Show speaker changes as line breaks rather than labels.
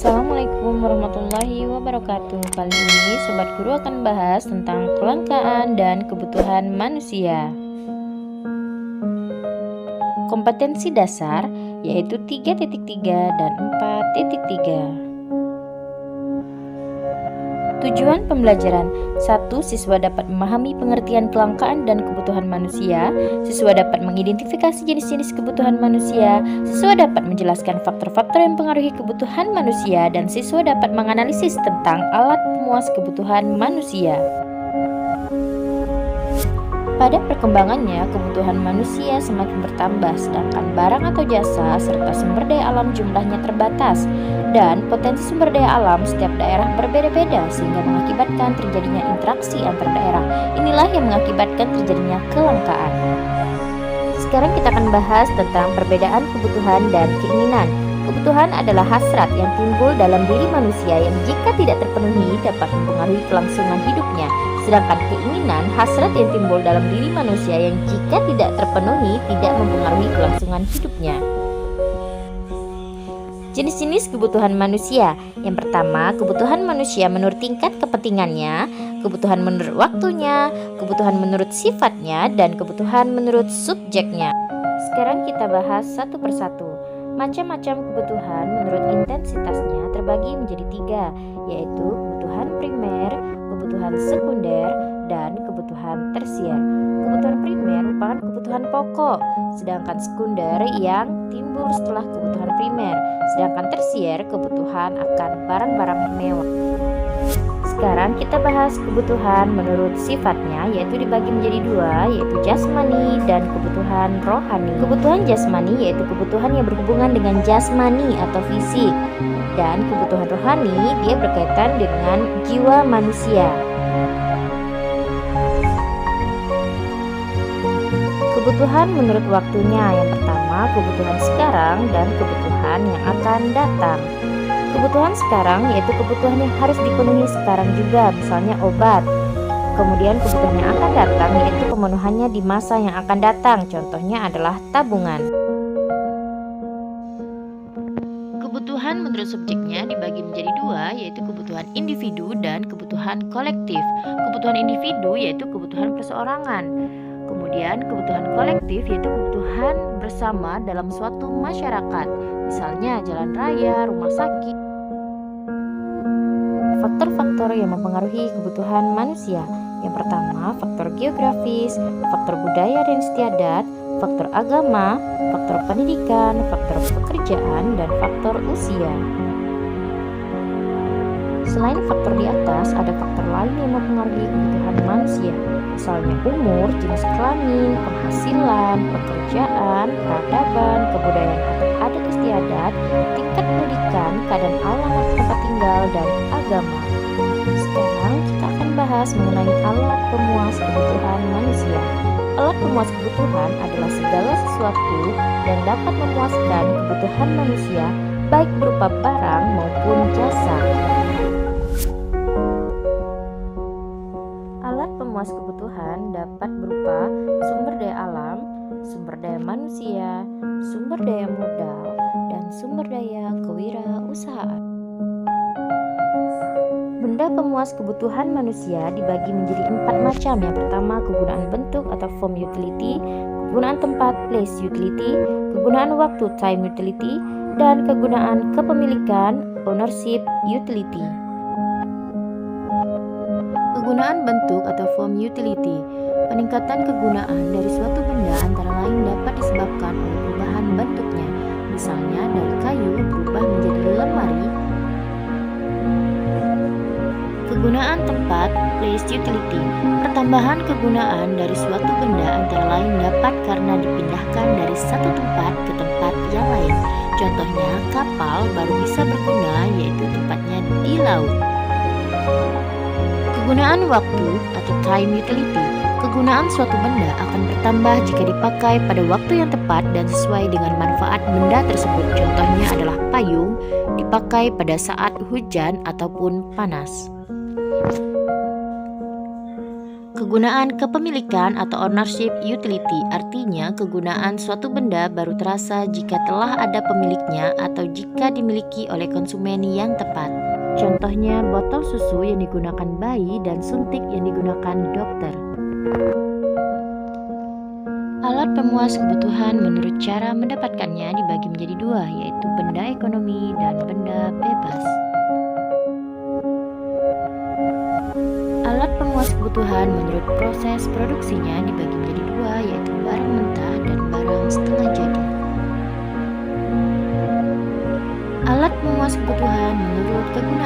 Assalamualaikum warahmatullahi wabarakatuh. Kali ini Sobat Guru akan bahas tentang kelangkaan dan kebutuhan manusia. Kompetensi dasar yaitu 3.3 dan 4.3. Tujuan pembelajaran: 1. Siswa dapat memahami pengertian kelangkaan dan kebutuhan manusia. Siswa dapat mengidentifikasi jenis-jenis kebutuhan manusia. Siswa dapat menjelaskan faktor-faktor yang mempengaruhi kebutuhan manusia. Dan siswa dapat menganalisis tentang alat pemuas kebutuhan manusia. Pada perkembangannya, kebutuhan manusia semakin bertambah, sedangkan barang atau jasa serta sumber daya alam jumlahnya terbatas, dan potensi sumber daya alam setiap daerah berbeda-beda sehingga mengakibatkan terjadinya interaksi antar daerah. Inilah yang mengakibatkan terjadinya kelangkaan. Sekarang kita akan bahas tentang perbedaan kebutuhan dan keinginan. Kebutuhan adalah hasrat yang timbul dalam diri manusia yang jika tidak terpenuhi dapat mempengaruhi kelangsungan hidupnya. Sedangkan keinginan, hasrat yang timbul dalam diri manusia yang jika tidak terpenuhi tidak mempengaruhi kelangsungan hidupnya. Jenis-jenis kebutuhan manusia. Yang pertama, kebutuhan manusia menurut tingkat kepentingannya, kebutuhan menurut waktunya, kebutuhan menurut sifatnya, dan kebutuhan menurut subjeknya. Sekarang kita bahas satu persatu. Macam-macam kebutuhan menurut intensitasnya terbagi menjadi 3, yaitu kebutuhan primer, kebutuhan sekunder, dan kebutuhan tersier. Kebutuhan primer merupakan kebutuhan pokok, sedangkan sekunder yang timbul setelah kebutuhan primer, sedangkan tersier kebutuhan akan barang-barang mewah. Sekarang kita bahas kebutuhan menurut sifatnya, yaitu dibagi menjadi 2, yaitu jasmani dan kebutuhan rohani. Kebutuhan jasmani yaitu kebutuhan yang berhubungan dengan jasmani atau fisik, dan kebutuhan rohani dia berkaitan dengan jiwa manusia. Kebutuhan menurut waktunya, yang pertama kebutuhan sekarang dan kebutuhan yang akan datang. Kebutuhan sekarang yaitu kebutuhan yang harus dipenuhi sekarang juga, misalnya obat. Kemudian kebutuhan yang akan datang yaitu pemenuhannya di masa yang akan datang, contohnya adalah tabungan. Kebutuhan menurut subjeknya dibagi menjadi 2, yaitu kebutuhan individu dan kebutuhan kolektif. Kebutuhan individu yaitu kebutuhan perseorangan. Kemudian kebutuhan kolektif yaitu kebutuhan bersama dalam suatu masyarakat, misalnya jalan raya, rumah sakit. Faktor-faktor yang mempengaruhi kebutuhan manusia. Yang pertama, faktor geografis, faktor budaya dan istiadat, faktor agama, faktor pendidikan, faktor pekerjaan, dan faktor usia. Selain faktor di atas, ada faktor lain yang mempengaruhi kebutuhan manusia, misalnya umur, jenis kelamin, penghasilan, pekerjaan, peradaban, kebudayaan atau adat istiadat, tingkat pendidikan, keadaan alamat tempat tinggal, dan agama. Sekarang kita akan bahas mengenai alat pemuas kebutuhan manusia. Alat pemuas kebutuhan adalah segala sesuatu yang dapat memuaskan kebutuhan manusia, baik berupa barang maupun jasa. Alat pemuas kebutuhan dapat berupa sumber daya alam, sumber daya manusia, sumber daya modal, dan sumber daya kewirausahaan. Benda pemuas kebutuhan manusia dibagi menjadi 4 macam. Yang pertama, kegunaan bentuk atau form utility, kegunaan tempat place utility, kegunaan waktu time utility, dan kegunaan kepemilikan ownership utility. Kegunaan bentuk atau form utility. Peningkatan kegunaan dari suatu benda antara lain dapat disebabkan oleh perubahan bentuknya, misalnya dari kayu berubah menjadi lemari. Kegunaan tempat place utility. Pertambahan kegunaan dari suatu benda antara lain dapat karena dipindahkan dari satu tempat ke tempat yang lain. Contohnya, kapal baru bisa berguna yaitu tempatnya di laut. Kegunaan waktu atau time utility. Kegunaan suatu benda akan bertambah jika dipakai pada waktu yang tepat dan sesuai dengan manfaat benda tersebut. Contohnya adalah payung dipakai pada saat hujan ataupun panas. Kegunaan kepemilikan atau ownership utility artinya kegunaan suatu benda baru terasa jika telah ada pemiliknya atau jika dimiliki oleh konsumen yang tepat. Contohnya botol susu yang digunakan bayi dan suntik yang digunakan dokter. Alat pemuas kebutuhan menurut cara mendapatkannya dibagi menjadi dua, yaitu benda ekonomi dan benda bebas. Alat pemuas kebutuhan menurut proses produksinya dibagi menjadi dua, yaitu barang mentah dan barang setengah jadi. Alat pemuas kebutuhan menurut kegunaan